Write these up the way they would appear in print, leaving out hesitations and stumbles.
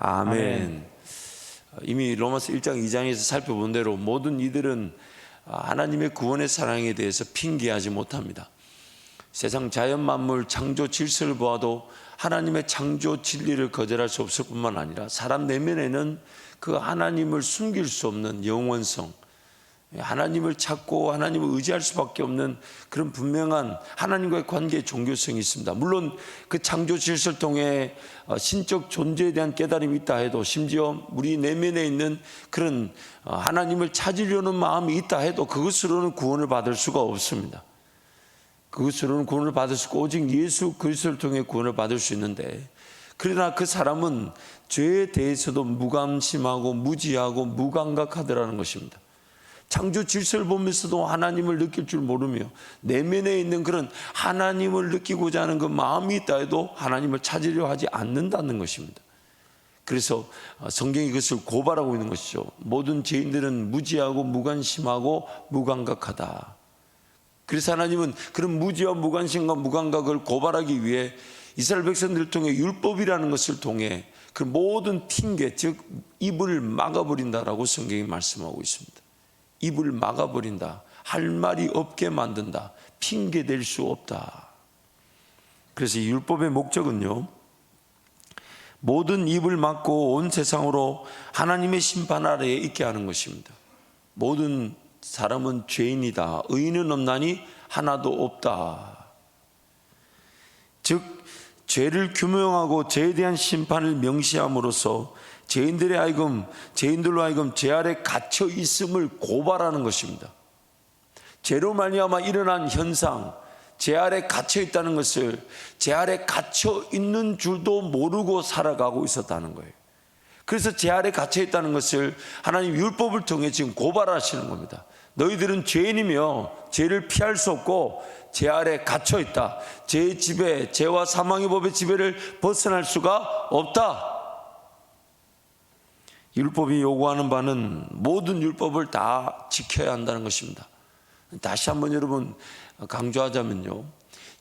아멘. 이미 로마서 1장 2장에서 살펴본 대로 모든 이들은 하나님의 구원의 사랑에 대해서 핑계하지 못합니다. 세상 자연 만물 창조 질서를 보아도 하나님의 창조 진리를 거절할 수 없을 뿐만 아니라 사람 내면에는 그 하나님을 숨길 수 없는 영원성, 하나님을 찾고 하나님을 의지할 수밖에 없는 그런 분명한 하나님과의 관계의 종교성이 있습니다. 물론 그 창조 질서를 통해 신적 존재에 대한 깨달음이 있다 해도, 심지어 우리 내면에 있는 그런 하나님을 찾으려는 마음이 있다 해도 그것으로는 구원을 받을 수가 없습니다. 그것으로는 구원을 받을 수 없고 오직 예수 그리스도를 통해 구원을 받을 수 있는데, 그러나 그 사람은 죄에 대해서도 무관심하고 무지하고 무감각하더라는 것입니다. 창조 질서를 보면서도 하나님을 느낄 줄 모르며 내면에 있는 그런 하나님을 느끼고자 하는 그 마음이 있다 해도 하나님을 찾으려 하지 않는다는 것입니다. 그래서 성경이 그것을 고발하고 있는 것이죠. 모든 죄인들은 무지하고 무관심하고 무감각하다. 그래서 하나님은 그런 무지와 무관심과 무감각을 고발하기 위해 이스라엘 백성들을 통해 율법이라는 것을 통해 그 모든 핑계, 즉 입을 막아버린다라고 성경이 말씀하고 있습니다. 입을 막아버린다, 할 말이 없게 만든다, 핑계 댈 수 없다. 그래서 이 율법의 목적은요, 모든 입을 막고 온 세상으로 하나님의 심판 아래에 있게 하는 것입니다. 모든 사람은 죄인이다, 의인은 없나니 하나도 없다. 즉 죄를 규명하고 죄에 대한 심판을 명시함으로써 죄인들로 하여금 죄 아래 갇혀 있음을 고발하는 것입니다. 죄로 말미암아 일어난 현상, 죄 아래 갇혀 있다는 것을 죄 아래 갇혀 있는 줄도 모르고 살아가고 있었다는 거예요. 그래서 죄 아래 갇혀 있다는 것을 하나님 율법을 통해 지금 고발하시는 겁니다. 너희들은 죄인이며 죄를 피할 수 없고 죄 아래 갇혀 있다. 죄의 지배, 죄와 사망의 법의 지배를 벗어날 수가 없다. 율법이 요구하는 바는 모든 율법을 다 지켜야 한다는 것입니다. 다시 한번 여러분 강조하자면요,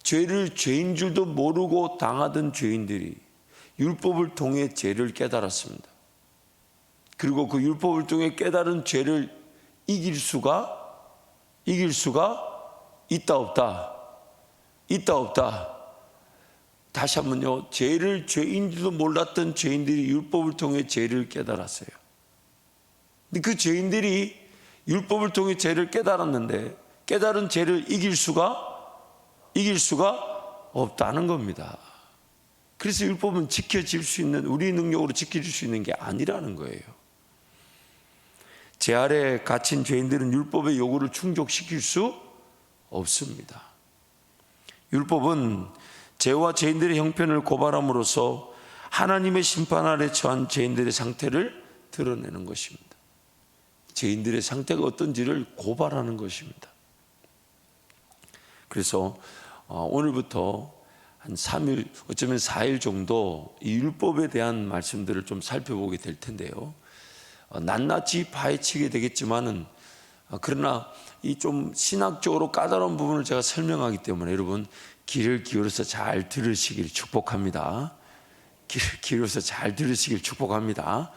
죄를 죄인 줄도 모르고 당하던 죄인들이 율법을 통해 죄를 깨달았습니다. 그리고 그 율법을 통해 깨달은 죄를 이길 수가 있다 없다? 있다 없다? 다시 한번요, 죄를 죄인 줄도 몰랐던 죄인들이 율법을 통해 죄를 깨달았어요. 근데 그 죄인들이 율법을 통해 죄를 깨달았는데 깨달은 죄를 이길 수가 없다는 겁니다. 그래서 율법은 지켜질 수 있는, 우리 능력으로 지켜질 수 있는 게 아니라는 거예요. 죄 아래 갇힌 죄인들은 율법의 요구를 충족시킬 수 없습니다. 율법은 죄와 죄인들의 형편을 고발함으로써 하나님의 심판 아래 처한 죄인들의 상태를 드러내는 것입니다. 죄인들의 상태가 어떤지를 고발하는 것입니다. 그래서 오늘부터 한 3일, 어쩌면 4일 정도 이 율법에 대한 말씀들을 좀 살펴보게 될 텐데요, 낱낱이 파헤치게 되겠지만은, 그러나 이 좀 신학적으로 까다로운 부분을 제가 설명하기 때문에 여러분 귀를 기울여서 잘 들으시길 축복합니다. 귀를 기울여서 잘 들으시길 축복합니다.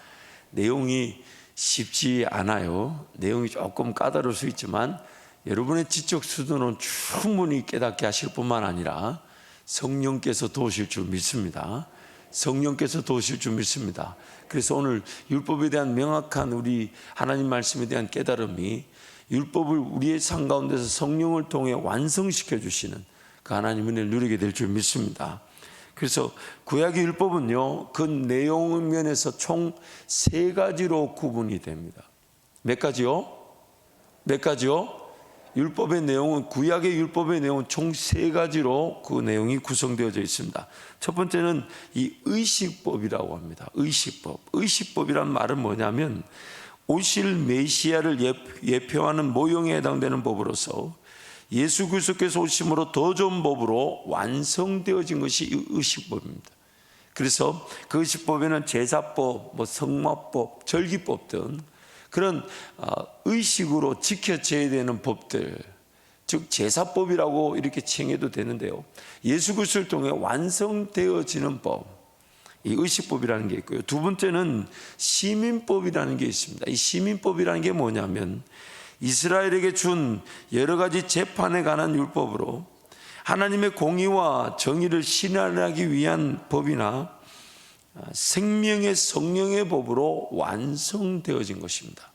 내용이 쉽지 않아요. 내용이 조금 까다로울 수 있지만 여러분의 지적 수준은 충분히 깨닫게 하실 뿐만 아니라 성령께서 도우실 줄 믿습니다. 성령께서 도우실 줄 믿습니다. 그래서 오늘 율법에 대한 명확한 우리 하나님 말씀에 대한 깨달음이 율법을 우리의 삶 가운데서 성령을 통해 완성시켜 주시는 그 하나님 은혜를 누리게 될 줄 믿습니다. 그래서 구약의 율법은요, 그 내용 면에서 총 3가지로 구분이 됩니다. 몇 가지요? 몇 가지요? 율법의 내용은, 구약의 율법의 내용은 총 3가지로 그 내용이 구성되어져 있습니다. 첫 번째는 이 의식법이라고 합니다. 의식법. 의식법이란 말은 뭐냐면 오실 메시아를 예표하는 모형에 해당되는 법으로서 예수 그리스도께서 오심으로 더 좋은 법으로 완성되어진 것이 이 의식법입니다. 그래서 그 의식법에는 제사법, 성막법, 절기법 등 그런 의식으로 지켜져야 되는 법들, 즉 제사법이라고 이렇게 칭해도 되는데요, 예수 그리스도를 통해 완성되어지는 법, 이 의식법이라는 게 있고요. 두 번째는 시민법이라는 게 있습니다. 이 시민법이라는 게 뭐냐면 이스라엘에게 준 여러 가지 재판에 관한 율법으로 하나님의 공의와 정의를 실현하기 위한 법이나 생명의 성령의 법으로 완성되어진 것입니다.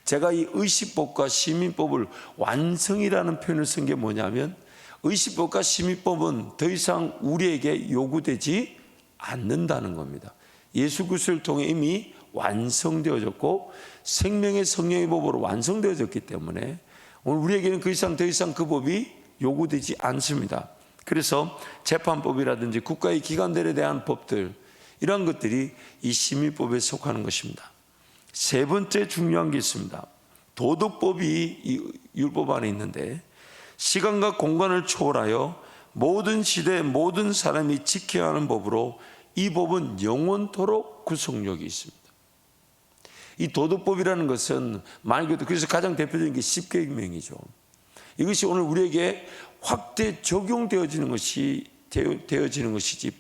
제가 이 의식법과 시민법을 완성이라는 표현을 쓴 게 뭐냐면 의식법과 시민법은 더 이상 우리에게 요구되지 않는다는 겁니다. 예수 그리스도를 통해 이미 완성되어졌고 생명의 성령의 법으로 완성되어졌기 때문에 오늘 우리에게는 더 이상 그 법이 요구되지 않습니다. 그래서 재판법이라든지 국가의 기관들에 대한 법들, 이런 것들이 이 시민법에 속하는 것입니다. 세 번째 중요한 게 있습니다. 도덕법이 이 율법 안에 있는데 시간과 공간을 초월하여 모든 시대 모든 사람이 지켜야 하는 법으로 이 법은 영원토록 구속력이 있습니다. 이 도덕법이라는 것은 말 그대로 그래서 가장 대표적인 게 십계명이죠. 이것이 오늘 우리에게 확대 적용되어지는 것이지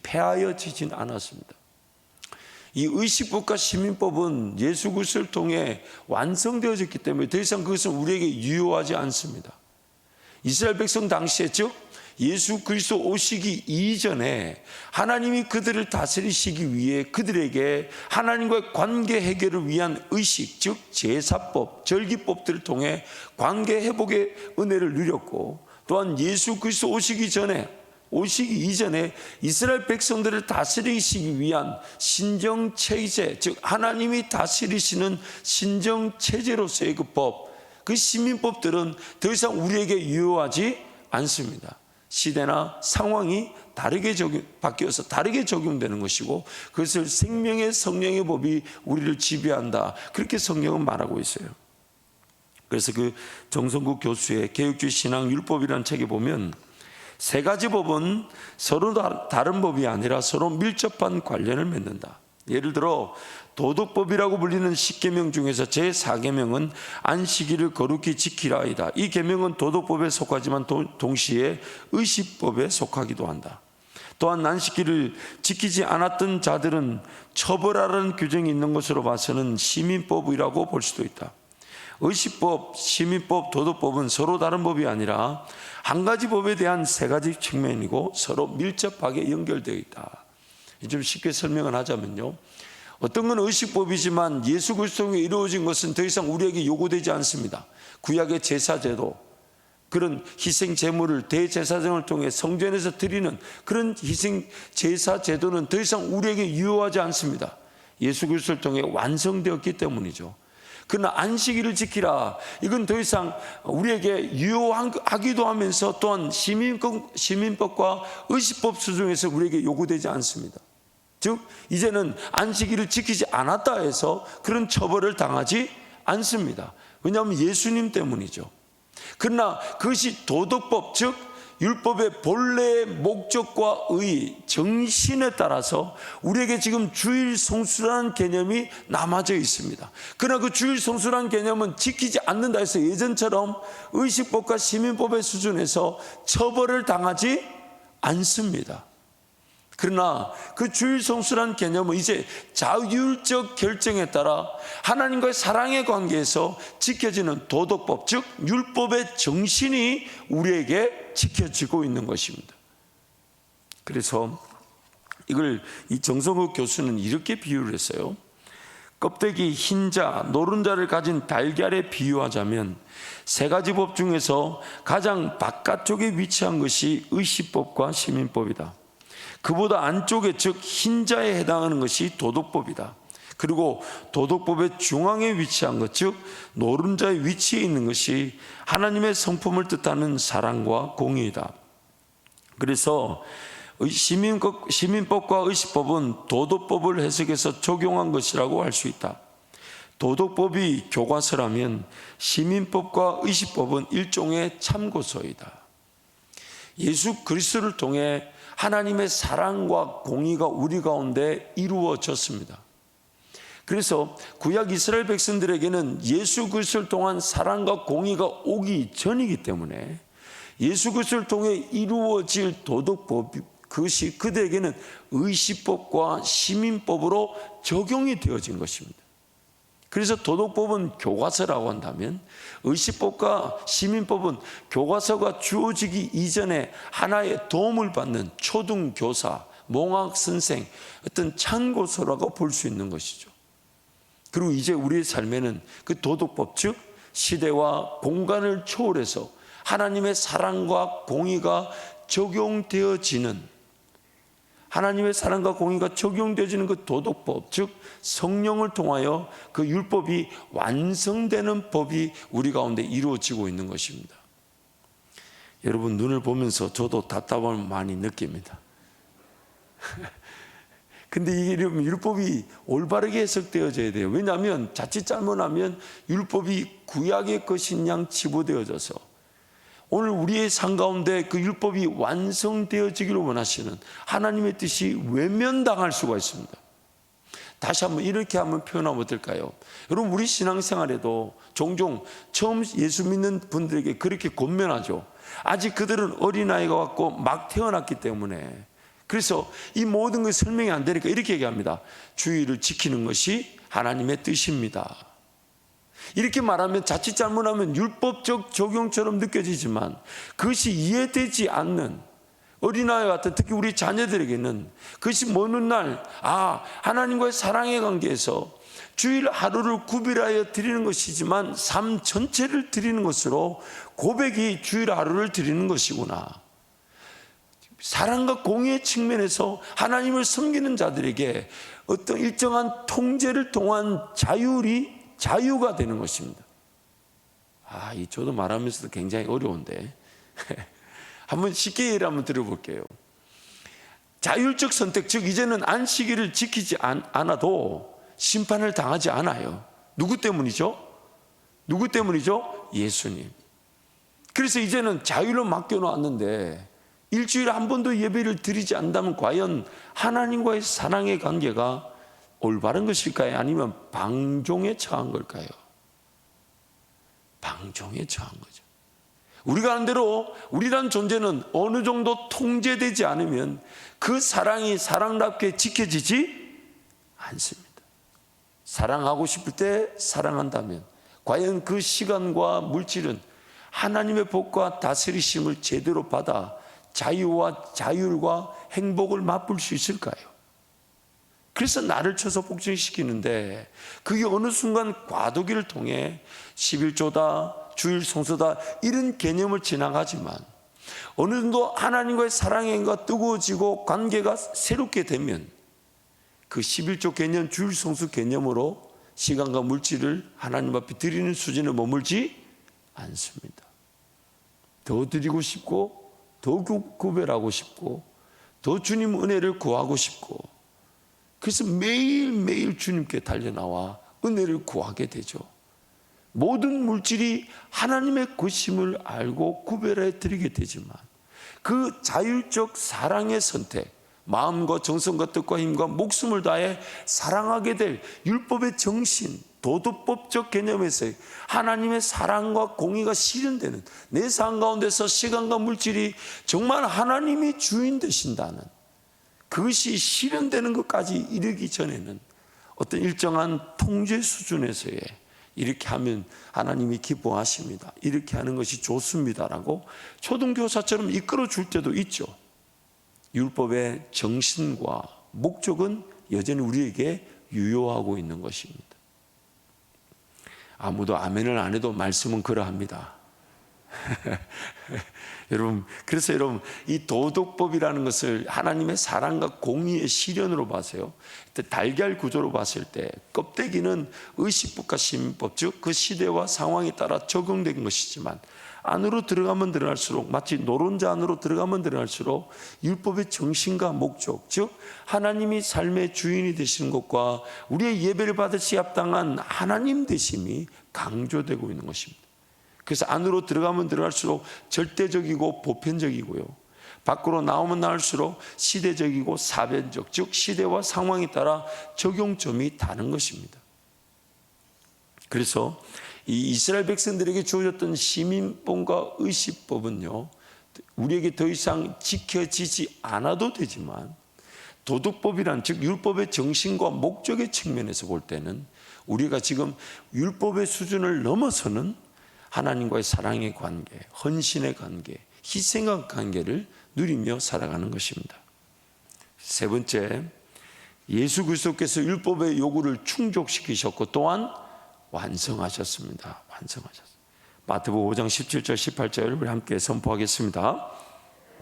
폐하여지진 않았습니다. 이 의식법과 시민법은 예수 그리스도를 통해 완성되어졌기 때문에 더 이상 그것은 우리에게 유효하지 않습니다. 이스라엘 백성 당시에 즉 예수 그리스도 오시기 이전에 하나님이 그들을 다스리시기 위해 그들에게 하나님과의 관계 해결을 위한 의식 즉 제사법, 절기법들을 통해 관계 회복의 은혜를 누렸고 또한 예수 그리스도 오시기 이전에 이스라엘 백성들을 다스리시기 위한 신정체제 즉 하나님이 다스리시는 신정체제로서의 그 법, 그 시민법들은 더 이상 우리에게 유효하지 않습니다. 시대나 상황이 다르게 바뀌어서 다르게 적용되는 것이고 그것을 생명의 성령의 법이 우리를 지배한다, 그렇게 성경은 말하고 있어요. 그래서 그 정성국 교수의 개혁주의 신앙 율법이라는 책에 보면 세 가지 법은 서로 다른 법이 아니라 서로 밀접한 관련을 맺는다. 예를 들어 도덕법이라고 불리는 10계명 중에서 제4계명은 안식일을 거룩히 지키라이다. 이 계명은 도덕법에 속하지만 동시에 의식법에 속하기도 한다. 또한 안식일을 지키지 않았던 자들은 처벌하라는 규정이 있는 것으로 봐서는 시민법이라고 볼 수도 있다. 의식법, 시민법, 도덕법은 서로 다른 법이 아니라 한 가지 법에 대한 세 가지 측면이고 서로 밀접하게 연결되어 있다. 좀 쉽게 설명을 하자면요, 어떤 건 의식법이지만 예수 그리스도에 이루어진 것은 더 이상 우리에게 요구되지 않습니다. 구약의 제사제도, 그런 희생 제물을 대제사장을 통해 성전에서 드리는 그런 희생 제사 제도는 더 이상 우리에게 유효하지 않습니다. 예수 그리스도를 통해 완성되었기 때문이죠. 그러나 안식일을 지키라, 이건 더 이상 우리에게 유효하기도 하면서 또한 시민법과 의식법 수준에서 우리에게 요구되지 않습니다. 즉 이제는 안식일을 지키지 않았다 해서 그런 처벌을 당하지 않습니다. 왜냐하면 예수님 때문이죠. 그러나 그것이 도덕법 즉 율법의 본래의 목적과 의 정신에 따라서 우리에게 지금 주일 성수라는 개념이 남아져 있습니다. 그러나 그 주일 성수라는 개념은 지키지 않는다 해서 예전처럼 의식법과 시민법의 수준에서 처벌을 당하지 않습니다. 그러나 그 주일 성수라는 개념은 이제 자율적 결정에 따라 하나님과의 사랑의 관계에서 지켜지는 도덕법 즉 율법의 정신이 우리에게 지켜지고 있는 것입니다. 그래서 이걸 이 정성욱 교수는 이렇게 비유를 했어요. 껍데기 흰자, 노른자를 가진 달걀에 비유하자면 세 가지 법 중에서 가장 바깥쪽에 위치한 것이 의식법과 시민법이다. 그보다 안쪽에 즉 흰자에 해당하는 것이 도덕법이다. 그리고 도덕법의 중앙에 위치한 것 즉 노른자의 위치에 있는 것이 하나님의 성품을 뜻하는 사랑과 공의이다. 그래서 시민법과 의식법은 도덕법을 해석해서 적용한 것이라고 할 수 있다. 도덕법이 교과서라면 시민법과 의식법은 일종의 참고서이다. 예수 그리스도를 통해 하나님의 사랑과 공의가 우리 가운데 이루어졌습니다. 그래서 구약 이스라엘 백성들에게는 예수 그리스도를 통한 사랑과 공의가 오기 전이기 때문에 예수 그리스도를 통해 이루어질 도덕법, 그것이 그들에게는 의시법과 시민법으로 적용이 되어진 것입니다. 그래서 도덕법은 교과서라고 한다면 의시법과 시민법은 교과서가 주어지기 이전에 하나의 도움을 받는 초등교사, 몽학선생, 어떤 참고서라고 볼 수 있는 것이죠. 그리고 이제 우리의 삶에는 그 도덕법, 즉 시대와 공간을 초월해서 하나님의 사랑과 공의가 적용되어지는, 하나님의 사랑과 공의가 적용되어지는 그 도덕법, 즉 성령을 통하여 그 율법이 완성되는 법이 우리 가운데 이루어지고 있는 것입니다. 여러분, 눈을 보면서 저도 답답함을 많이 느낍니다. 근데 이게 율법이 올바르게 해석되어져야 돼요. 왜냐하면 자칫 잘못하면 율법이 구약의 것인 양 치부되어져서 오늘 우리의 삶 가운데 그 율법이 완성되어지기를 원하시는 하나님의 뜻이 외면당할 수가 있습니다. 다시 한번 이렇게 한번 표현하면 어떨까요? 여러분, 우리 신앙생활에도 종종 처음 예수 믿는 분들에게 그렇게 권면하죠. 아직 그들은 어린아이가 왔고 막 태어났기 때문에, 그래서 이 모든 것이 설명이 안 되니까 이렇게 얘기합니다. 주의를 지키는 것이 하나님의 뜻입니다. 이렇게 말하면 자칫 잘못하면 율법적 적용처럼 느껴지지만 그것이 이해되지 않는 어린아이 같은, 특히 우리 자녀들에게는 그것이 먼 날, 하나님과의 사랑의 관계에서 주일 하루를 구별하여 드리는 것이지만 삶 전체를 드리는 것으로 고백이 주일 하루를 드리는 것이구나. 사랑과 공의의 측면에서 하나님을 섬기는 자들에게 어떤 일정한 통제를 통한 자유가 되는 것입니다. 저도 말하면서도 굉장히 어려운데 한번 쉽게 예를 한번 들어볼게요. 자율적 선택, 즉 이제는 안식일을 지키지 않아도 심판을 당하지 않아요. 누구 때문이죠? 예수님. 그래서 이제는 자유를 맡겨놓았는데 일주일에 한 번도 예배를 드리지 않는다면 과연 하나님과의 사랑의 관계가 올바른 것일까요? 아니면 방종에 처한 걸까요? 방종에 처한 거죠. 우리가 아는 대로 우리란 존재는 어느 정도 통제되지 않으면 그 사랑이 사랑답게 지켜지지 않습니다. 사랑하고 싶을 때 사랑한다면 과연 그 시간과 물질은 하나님의 복과 다스리심을 제대로 받아 자유와 자율과 행복을 맛볼 수 있을까요? 그래서 나를 쳐서 복종시키는데 그게 어느 순간 과도기를 통해 11조다, 주일 성수다 이런 개념을 지나가지만 어느 정도 하나님과의 사랑의 행위가 뜨거워지고 관계가 새롭게 되면 그 11조 개념, 주일 성수 개념으로 시간과 물질을 하나님 앞에 드리는 수준에 머물지 않습니다. 더 드리고 싶고 더 구별하고 싶고 더 주님 은혜를 구하고 싶고, 그래서 매일매일 주님께 달려나와 은혜를 구하게 되죠. 모든 물질이 하나님의 것임을 알고 구별해 드리게 되지만 그 자율적 사랑의 선택, 마음과 정성과 뜻과 힘과 목숨을 다해 사랑하게 될 율법의 정신, 도덕법적 개념에서 하나님의 사랑과 공의가 실현되는 내 삶 가운데서 시간과 물질이 정말 하나님이 주인 되신다는 그것이 실현되는 것까지 이르기 전에는 어떤 일정한 통제 수준에서의 이렇게 하면 하나님이 기뻐하십니다, 이렇게 하는 것이 좋습니다라고 초등교사처럼 이끌어 줄 때도 있죠. 율법의 정신과 목적은 여전히 우리에게 유효하고 있는 것입니다. 아무도 아멘을 안 해도 말씀은 그러합니다. 여러분, 그래서 여러분 이 도덕법이라는 것을 하나님의 사랑과 공의의 실현으로 봐서요, 달걀 구조로 봤을 때 껍데기는 의식법과 시민법, 즉 그 시대와 상황에 따라 적용된 것이지만 안으로 들어가면 들어갈수록, 마치 노른자 안으로 들어가면 들어갈수록 율법의 정신과 목적, 즉 하나님이 삶의 주인이 되시는 것과 우리의 예배를 받으시 합당한 하나님 되심이 강조되고 있는 것입니다. 그래서 안으로 들어가면 들어갈수록 절대적이고 보편적이고요, 밖으로 나오면 나올수록 시대적이고 사변적, 즉 시대와 상황에 따라 적용점이 다른 것입니다. 그래서 이 이스라엘 백성들에게 주어졌던 시민법과 의식법은요, 우리에게 더 이상 지켜지지 않아도 되지만 도덕법이란 즉 율법의 정신과 목적의 측면에서 볼 때는 우리가 지금 율법의 수준을 넘어서는 하나님과의 사랑의 관계, 헌신의 관계, 희생의 관계를 누리며 살아가는 것입니다. 세 번째, 예수 그리스도께서 율법의 요구를 충족시키셨고 또한 완성하셨습니다. 완성하셨습니다. 마태복음 5장 17절 18절을 함께 선포하겠습니다.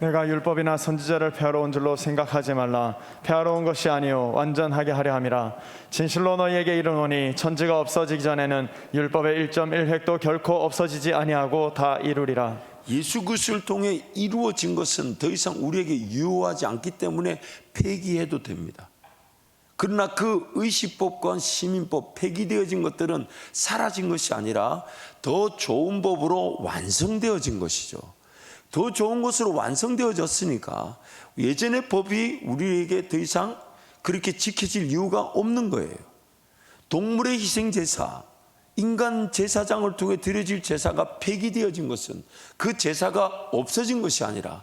내가 율법이나 선지자를 폐하러 온 줄로 생각하지 말라. 폐하러 온 것이 아니요 완전하게 하려 함이라. 진실로 너희에게 이르노니 천지가 없어지기 전에는 율법의 1.1획도 결코 없어지지 아니하고 다 이루리라. 예수 그리스도를 통해 이루어진 것은 더 이상 우리에게 유효하지 않기 때문에 폐기해도 됩니다. 그러나 그 의식법과 시민법, 폐기되어진 것들은 사라진 것이 아니라 더 좋은 법으로 완성되어진 것이죠. 더 좋은 것으로 완성되어졌으니까 예전의 법이 우리에게 더 이상 그렇게 지켜질 이유가 없는 거예요. 동물의 희생제사, 인간 제사장을 통해 드려질 제사가 폐기되어진 것은 그 제사가 없어진 것이 아니라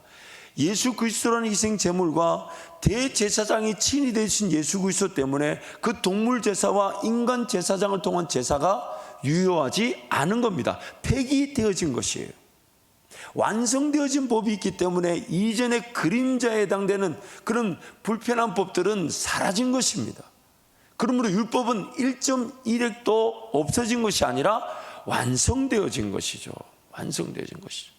예수 그리스도라는 희생 제물과 대제사장이 친히 되신 예수 그리스도 때문에 그 동물 제사와 인간 제사장을 통한 제사가 유효하지 않은 겁니다. 폐기되어진 것이에요. 완성되어진 법이 있기 때문에 이전의 그림자에 해당되는 그런 불편한 법들은 사라진 것입니다. 그러므로 율법은 1.1획도 없어진 것이 아니라 완성되어진 것이죠. 완성되어진 것이죠.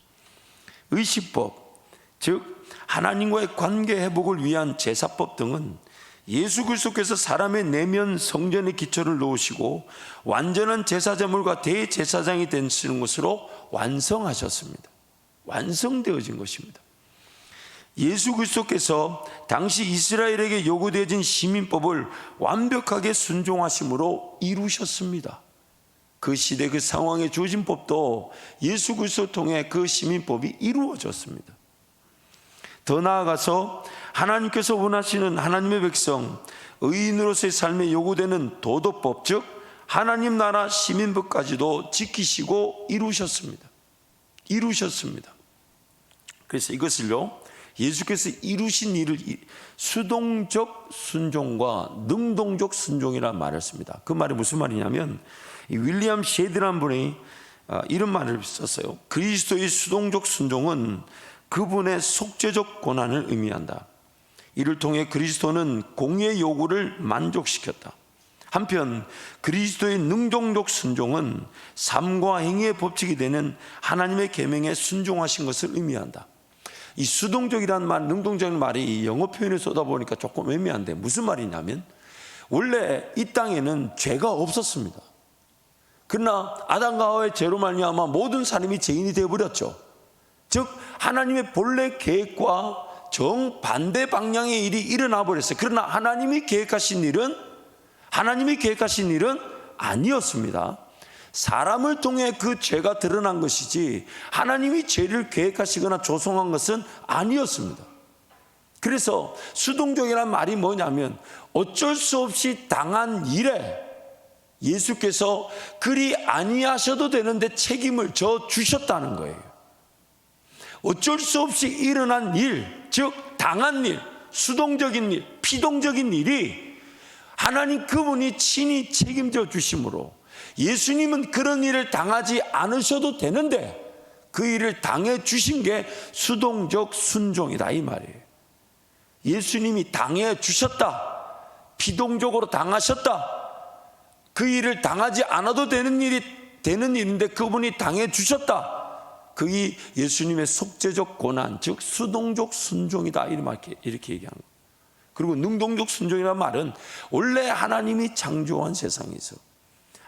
의식법, 즉 하나님과의 관계 회복을 위한 제사법 등은 예수 그리스도께서 사람의 내면 성전의 기초를 놓으시고 완전한 제사제물과 대제사장이 되시는 것으로 완성하셨습니다. 완성되어진 것입니다. 예수 그리스도께서 당시 이스라엘에게 요구되어진 시민법을 완벽하게 순종하심으로 이루셨습니다. 그 시대 그 상황에 주어진 법도 예수 그리스도를 통해 그 시민법이 이루어졌습니다. 더 나아가서 하나님께서 원하시는 하나님의 백성, 의인으로서의 삶에 요구되는 도덕법, 즉 하나님 나라 시민법까지도 지키시고 이루셨습니다. 이루셨습니다. 그래서 이것을요, 예수께서 이루신 일을 수동적 순종과 능동적 순종이라는 말을 씁니다. 그 말이 무슨 말이냐면 윌리엄 셰드라는 분이 이런 말을 썼어요. 그리스도의 수동적 순종은 그분의 속죄적 고난을 의미한다. 이를 통해 그리스도는 공의의 요구를 만족시켰다. 한편 그리스도의 능동적 순종은 삶과 행위의 법칙이 되는 하나님의 계명에 순종하신 것을 의미한다. 이 수동적이라는 말, 능동적인 말이 영어 표현을 쏟아 보니까 조금 애매한데 무슨 말이냐면 원래 이 땅에는 죄가 없었습니다. 그러나 아담과 하와의 죄로 말미암아 모든 사람이 죄인이 되어버렸죠. 즉 하나님의 본래 계획과 정반대 방향의 일이 일어나 버렸어요. 그러나 하나님이 계획하신 일은 아니었습니다. 사람을 통해 그 죄가 드러난 것이지 하나님이 죄를 계획하시거나 조성한 것은 아니었습니다. 그래서 수동적이라는 말이 뭐냐면 어쩔 수 없이 당한 일에 예수께서 그리 아니하셔도 되는데 책임을 져 주셨다는 거예요. 어쩔 수 없이 일어난 일, 즉 당한 일, 수동적인 일, 피동적인 일이 하나님 그분이 친히 책임져 주심으로 예수님은 그런 일을 당하지 않으셔도 되는데 그 일을 당해 주신 게 수동적 순종이다 이 말이에요. 예수님이 당해 주셨다, 피동적으로 당하셨다. 그 일을 당하지 않아도 되는 일인데 그분이 당해 주셨다. 그게 예수님의 속죄적 고난, 즉 수동적 순종이다 이렇게 얘기하는 거예요. 그리고 능동적 순종이라는 말은 원래 하나님이 창조한 세상에서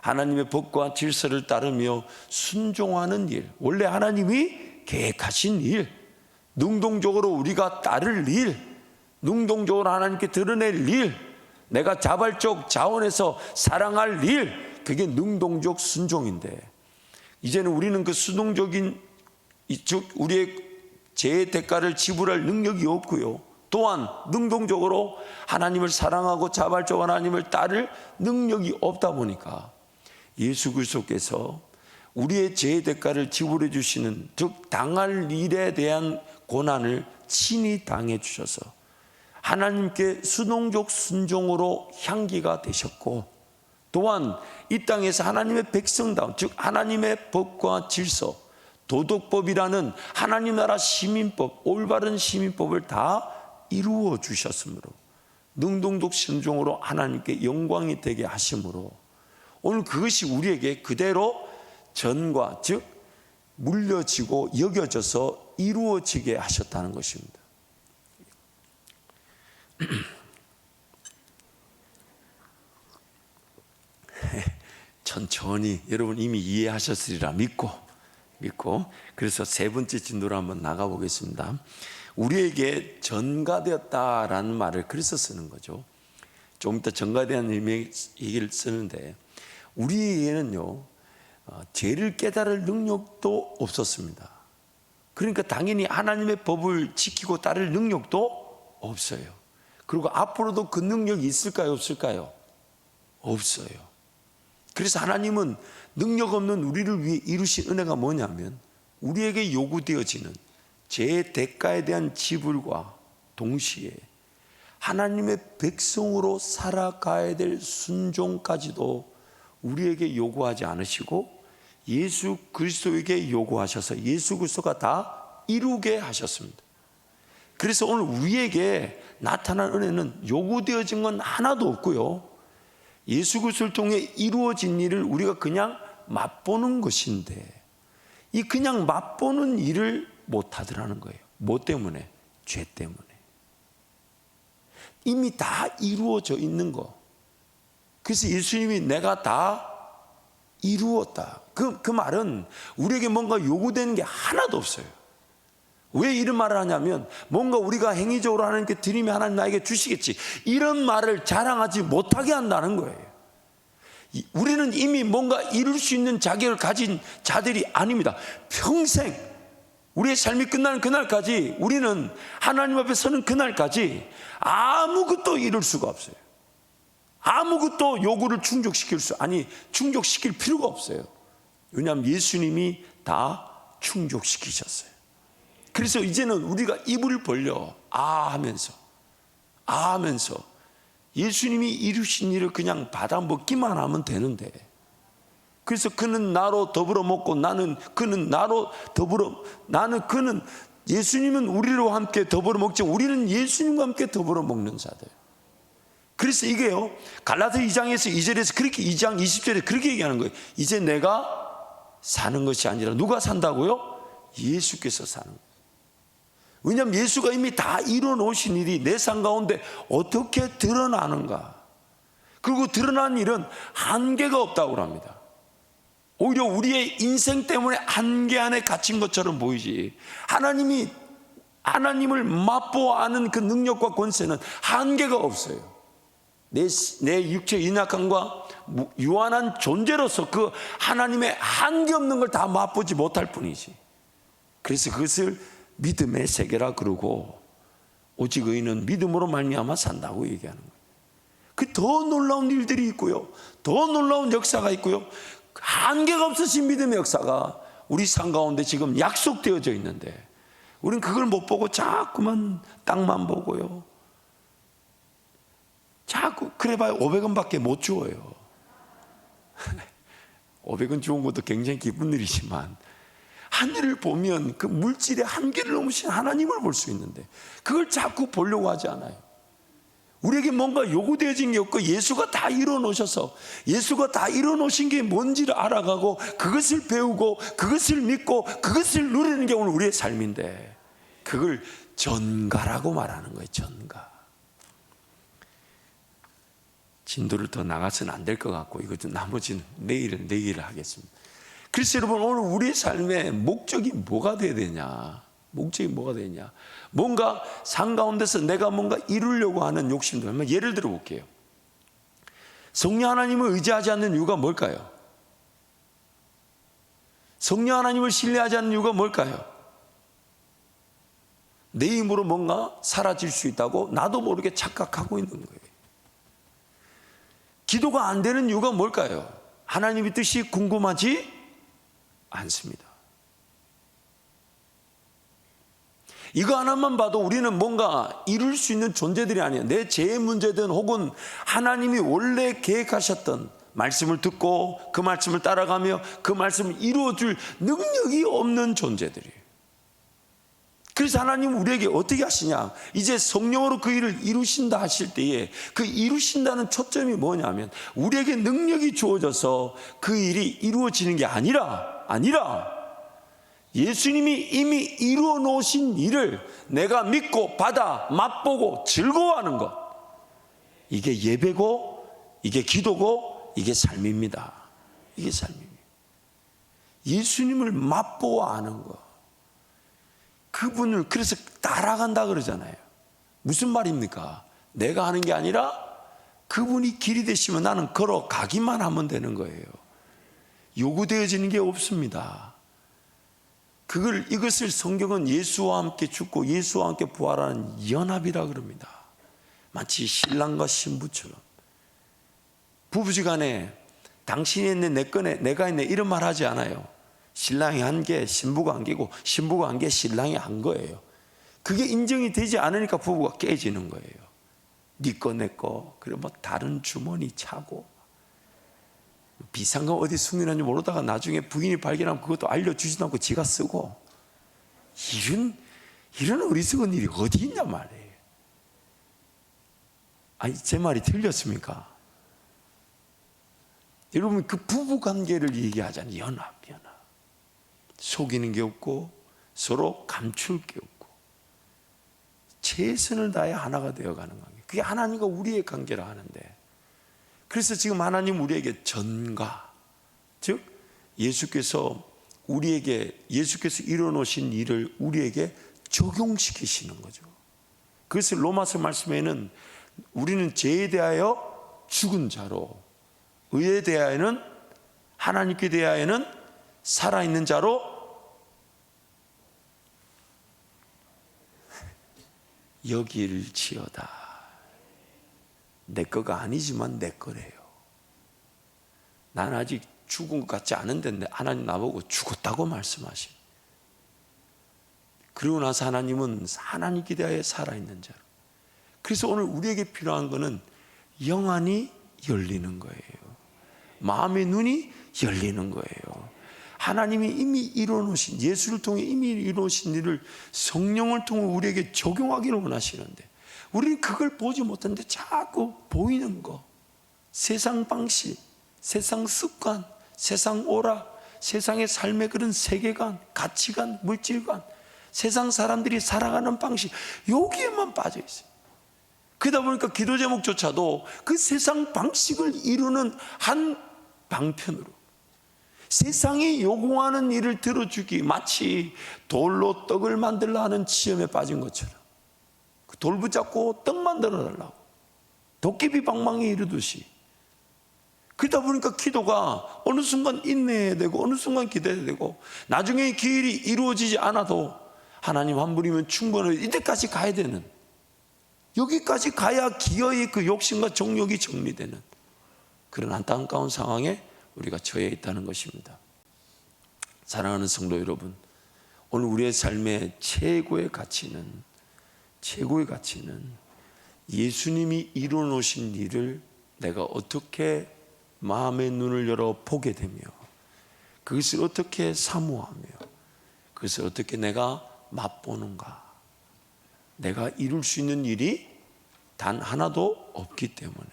하나님의 법과 질서를 따르며 순종하는 일, 원래 하나님이 계획하신 일, 능동적으로 우리가 따를 일, 능동적으로 하나님께 드러낼 일, 내가 자발적 자원에서 사랑할 일, 그게 능동적 순종인데 이제는 우리는 그 수동적인, 즉 우리의 죄의 대가를 지불할 능력이 없고요, 또한 능동적으로 하나님을 사랑하고 자발적으로 하나님을 따를 능력이 없다 보니까 예수 그리스도께서 우리의 죄의 대가를 지불해 주시는, 즉 당할 일에 대한 고난을 친히 당해 주셔서 하나님께 수동적 순종으로 향기가 되셨고, 또한 이 땅에서 하나님의 백성다운, 즉 하나님의 법과 질서, 도덕법이라는 하나님 나라 시민법, 올바른 시민법을 다 이루어 주셨으므로, 능동적 순종으로 하나님께 영광이 되게 하심으로, 오늘 그것이 우리에게 그대로 전과, 즉 물려지고 여겨져서 이루어지게 하셨다는 것입니다. 천천히 여러분 이미 이해하셨으리라 믿고 그래서 세 번째 진도로 한번 나가보겠습니다. 우리에게 전가되었다라는 말을 그래서 쓰는 거죠. 좀 이따 전가되는 얘기를 쓰는데, 우리에게는요 죄를 깨달을 능력도 없었습니다. 그러니까 당연히 하나님의 법을 지키고 따를 능력도 없어요. 그리고 앞으로도 그 능력이 있을까요, 없을까요? 없어요. 그래서 하나님은 능력 없는 우리를 위해 이루신 은혜가 뭐냐면, 우리에게 요구되어지는 죄의 대가에 대한 지불과 동시에 하나님의 백성으로 살아가야 될 순종까지도 우리에게 요구하지 않으시고 예수 그리스도에게 요구하셔서 예수 그리스도가 다 이루게 하셨습니다. 그래서 오늘 우리에게 나타난 은혜는 요구되어진 건 하나도 없고요, 예수 그리스도를 통해 이루어진 일을 우리가 그냥 맛보는 것인데, 이 그냥 맛보는 일을 못하더라는 거예요. 뭐 때문에? 죄 때문에. 이미 다 이루어져 있는 거. 그래서 예수님이 내가 다 이루었다, 그 말은 우리에게 뭔가 요구되는 게 하나도 없어요. 왜 이런 말을 하냐면, 뭔가 우리가 행위적으로 하나님께 드리면 하나님 나에게 주시겠지, 이런 말을 자랑하지 못하게 한다는 거예요. 우리는 이미 뭔가 이룰 수 있는 자격을 가진 자들이 아닙니다. 평생 우리의 삶이 끝나는 그날까지, 우리는 하나님 앞에 서는 그날까지 아무것도 이룰 수가 없어요. 아무것도 요구를 충족시킬 필요가 없어요. 왜냐하면 예수님이 다 충족시키셨어요. 그래서 이제는 우리가 입을 벌려 하면서 예수님이 이루신 일을 그냥 받아 먹기만 하면 되는데, 그래서 그는 나로 더불어 먹고 그는 예수님은 우리와 함께 더불어 먹지, 우리는 예수님과 함께 더불어 먹는 자들. 그래서 이게요, 갈라디아 2장에서 2절에서 그렇게, 2장 20절에 그렇게 얘기하는 거예요. 이제 내가 사는 것이 아니라 누가 산다고요? 예수께서 사는 거예요. 왜냐하면 예수가 이미 다 이뤄놓으신 일이 내 삶 가운데 어떻게 드러나는가. 그리고 드러난 일은 한계가 없다고 합니다. 오히려 우리의 인생 때문에 한계 안에 갇힌 것처럼 보이지, 하나님을 맛보아 아는 그 능력과 권세는 한계가 없어요. 내 육체의 연약함과 유한한 존재로서 그 하나님의 한계 없는 걸 다 맛보지 못할 뿐이지. 그래서 그것을 믿음의 세계라 그러고, 오직 의인은 믿음으로 말미암아 산다고 얘기하는 거예요. 그 더 놀라운 일들이 있고요, 더 놀라운 역사가 있고요, 한계가 없으신 믿음의 역사가 우리 삶 가운데 지금 약속되어져 있는데, 우리는 그걸 못 보고 자꾸만 땅만 보고요, 자꾸 그래봐야 500원밖에 못 주어요. 500원 주는 것도 굉장히 기쁜 일이지만, 하늘을 보면 그 물질의 한계를 넘으신 하나님을 볼 수 있는데, 그걸 자꾸 보려고 하지 않아요. 우리에게 뭔가 요구되어진 게 없고, 예수가 다 이뤄놓으셔서, 예수가 다 이뤄놓으신 게 뭔지를 알아가고 그것을 배우고 그것을 믿고 그것을 누리는 게 오늘 우리의 삶인데, 그걸 전가라고 말하는 거예요. 전가. 진도를 더 나가서는 안 될 것 같고, 이것도 나머지는 내일 하겠습니다. 그래서 여러분, 오늘 우리 삶의 목적이 뭐가 돼야 되냐? 목적이 뭐가 되냐? 뭔가 삶 가운데서 내가 뭔가 이루려고 하는 욕심도, 한번 예를 들어 볼게요. 성령 하나님을 의지하지 않는 이유가 뭘까요? 성령 하나님을 신뢰하지 않는 이유가 뭘까요? 내 힘으로 뭔가 사라질 수 있다고 나도 모르게 착각하고 있는 거예요. 기도가 안 되는 이유가 뭘까요? 하나님의 뜻이 궁금하지 않습니다. 이거 하나만 봐도 우리는 뭔가 이룰 수 있는 존재들이 아니에요. 내 죄의 문제든 혹은 하나님이 원래 계획하셨던 말씀을 듣고 그 말씀을 따라가며 그 말씀을 이루어줄 능력이 없는 존재들이에요. 그래서 하나님 우리에게 어떻게 하시냐, 이제 성령으로 그 일을 이루신다 하실 때에 그 이루신다는 초점이 뭐냐면 우리에게 능력이 주어져서 그 일이 이루어지는 게 아니라 예수님이 이미 이루어 놓으신 일을 내가 믿고 받아 맛보고 즐거워하는 것, 이게 예배고 이게 기도고 이게 삶입니다. 이게 삶입니다. 예수님을 맛보아 아는 것, 그분을 그래서 따라간다 그러잖아요. 무슨 말입니까? 내가 하는 게 아니라 그분이 길이 되시면 나는 걸어가기만 하면 되는 거예요. 요구되어지는 게 없습니다. 이것을 성경은 예수와 함께 죽고 예수와 함께 부활하는 연합이라 그럽니다. 마치 신랑과 신부처럼. 부부지간에 당신이 했네, 내 거네, 내가 했네 이런 말 하지 않아요. 신랑이 한 게 신부가 한 게고 신부가 한 게 신랑이 한 거예요. 그게 인정이 되지 않으니까 부부가 깨지는 거예요. 네 거 내 거, 그리고 뭐 다른 주머니 차고 비상금 어디 숨기는지 모르다가 나중에 부인이 발견하면 그것도 알려주지도 않고 지가 쓰고, 이런 어리석은 일이 어디 있냐 말이에요. 아니, 제 말이 틀렸습니까? 여러분, 그 부부관계를 얘기하잖아요. 연합. 속이는 게 없고 서로 감출 게 없고 최선을 다해 하나가 되어가는 관계, 그게 하나님과 우리의 관계라 하는데, 그래서 지금 하나님 우리에게 전가, 즉 예수께서 이뤄놓으신 일을 우리에게 적용시키시는 거죠. 그래서 로마서 말씀에는 우리는 죄에 대하여 죽은 자로, 의에 대하여는, 하나님께 대하여는 살아있는 자로 여길지어다. 내 거가 아니지만 내 거래요. 난 아직 죽은 것 같지 않은데 하나님 나보고 죽었다고 말씀하시. 그러고 나서 하나님은 하나님께 대하여 살아있는 자로. 그래서 오늘 우리에게 필요한 것은 영안이 열리는 거예요. 마음의 눈이 열리는 거예요. 하나님이 이미 이뤄놓으신, 예수를 통해 이미 이뤄놓으신 일을 성령을 통해 우리에게 적용하기를 원하시는데 우리는 그걸 보지 못하는데 자꾸 보이는 거, 세상 방식, 세상 습관, 세상 오락, 세상의 삶의 그런 세계관, 가치관, 물질관, 세상 사람들이 살아가는 방식, 여기에만 빠져 있어요. 그러다 보니까 기도 제목조차도 그 세상 방식을 이루는 한 방편으로 세상이 요구하는 일을 들어주기, 마치 돌로 떡을 만들라 하는 시험에 빠진 것처럼 돌 붙잡고 떡 만들어 달라고 도깨비 방망이 이루듯이. 그러다 보니까 기도가 어느 순간 인내해야 되고 어느 순간 기도해야 되고 나중에 그 일이 이루어지지 않아도 하나님 한 분이면 충분해, 이때까지 가야 되는, 여기까지 가야 기어의 그 욕심과 정욕이 정리되는 그런 안타까운 상황에 우리가 처해 있다는 것입니다. 사랑하는 성도 여러분, 오늘 우리의 삶의 최고의 가치는 예수님이 이루어놓으신 일을 내가 어떻게 마음의 눈을 열어 보게 되며 그것을 어떻게 사모하며 그것을 어떻게 내가 맛보는가. 내가 이룰 수 있는 일이 단 하나도 없기 때문에.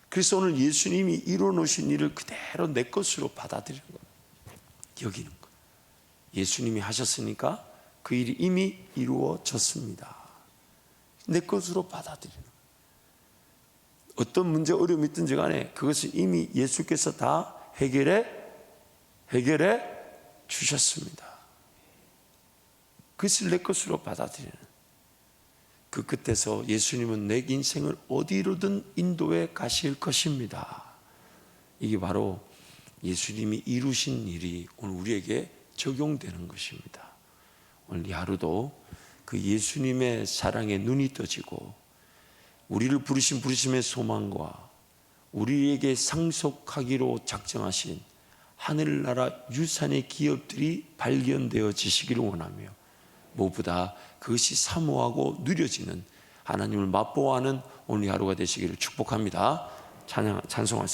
그래서 오늘 예수님이 이뤄놓으신 일을 그대로 내 것으로 받아들이는 겁니다. 여기는 것. 예수님이 하셨으니까 그 일이 이미 이루어졌습니다. 내 것으로 받아들이는 것. 어떤 문제, 어려움이 있든지 간에 그것을 이미 예수께서 다 해결해 주셨습니다. 그것을 내 것으로 받아들이는 그 끝에서 예수님은 내 인생을 어디로든 인도해 가실 것입니다. 이게 바로 예수님이 이루신 일이 오늘 우리에게 적용되는 것입니다. 오늘 이 하루도 그 예수님의 사랑에 눈이 떠지고 우리를 부르신 부르심의 소망과 우리에게 상속하기로 작정하신 하늘나라 유산의 기업들이 발견되어지시기를 원하며 무엇보다 그것이 사모하고 누려지는 하나님을 맛보아하는 오늘 하루가 되시기를 축복합니다. 찬송하시겠습니다.